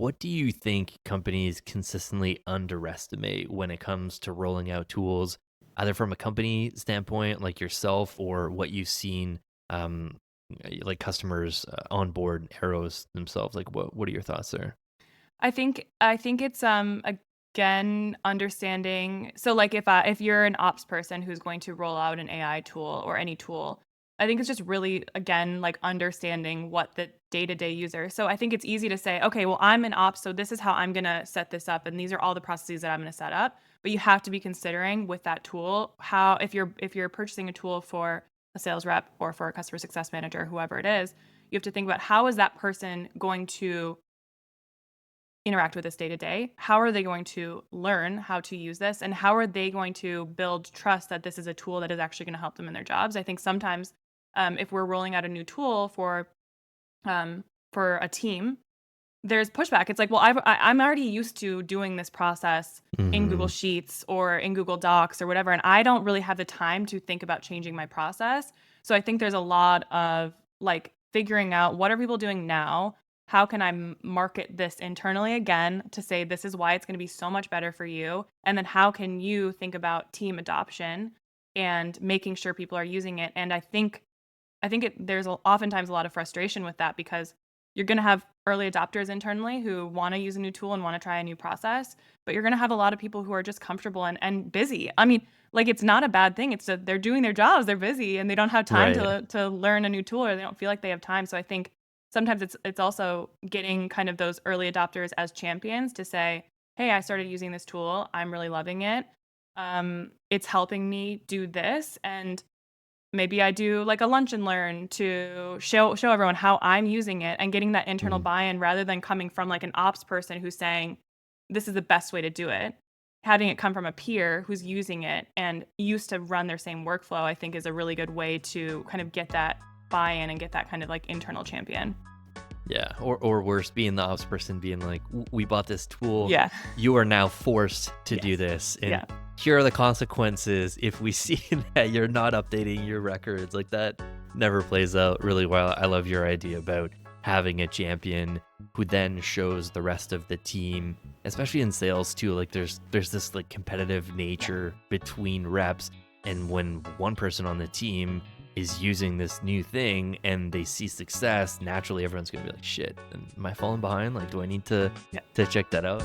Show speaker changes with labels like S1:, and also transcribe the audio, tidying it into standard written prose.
S1: What do you think companies consistently underestimate when it comes to rolling out tools, either from a company standpoint, like yourself, or what you've seen, um, like customers onboard arrows themselves? Like, what are your thoughts there?
S2: I think it's again understanding. So like if you're an ops person who's going to roll out an AI tool or any tool, I think it's just really again like understanding what the day-to-day user. So I think it's easy to say, okay, well I'm an ops, so this is how I'm going to set this up and these are all the processes that I'm going to set up. But you have to be considering with that tool how if you're purchasing a tool for a sales rep or for a customer success manager, whoever it is, you have to think about how is that person going to interact with this day to day? How are they going to learn how to use this? And how are they going to build trust that this is a tool that is actually going to help them in their jobs? I think sometimes if we're rolling out a new tool for a team, there's pushback. It's like, well, I'm already used to doing this process in Google
S1: Hmm.
S2: Sheets or in Google Docs or whatever, and I don't really have the time to think about changing my process. So I think there's a lot of like figuring out what are people doing now? How can I market this internally again to say this is why it's going to be so much better for you? And then how can you think about team adoption and making sure people are using it? And I think there's oftentimes a lot of frustration with that because you're going to have early adopters internally who want to use a new tool and want to try a new process, but you're going to have a lot of people who are just comfortable and busy. I mean, like it's not a bad thing. It's that they're doing their jobs, they're busy, and they don't have time
S1: Right.
S2: to learn a new tool or they don't feel like they have time. So I think sometimes it's also getting kind of those early adopters as champions to say, "Hey, I started using this tool. I'm really loving it. It's helping me do this, and maybe I do like a lunch and learn to show everyone how I'm using it and getting that internal
S1: Mm.
S2: buy-in rather than coming from like an ops person who's saying, "This is the best way to do it." Having it come from a peer who's using it and used to run their same workflow, I think is a really good way to kind of get that buy-in and get that kind of like internal champion.
S1: Yeah, or worse, being the ops person being like, We bought this tool.
S2: Yeah.
S1: You are now forced to do
S2: Yes.
S1: this, and
S2: Yeah.
S1: here are the consequences if we see that you're not updating your records." Like that never plays out really well. I love your idea about having a champion who then shows the rest of the team, especially in sales too. Like there's this like competitive
S2: Yeah.
S1: nature between reps, and when one person on the team is using this new thing and they see success, naturally everyone's gonna be like, "Shit, am I falling behind? Like, do I need to
S2: Yeah.
S1: check that out?"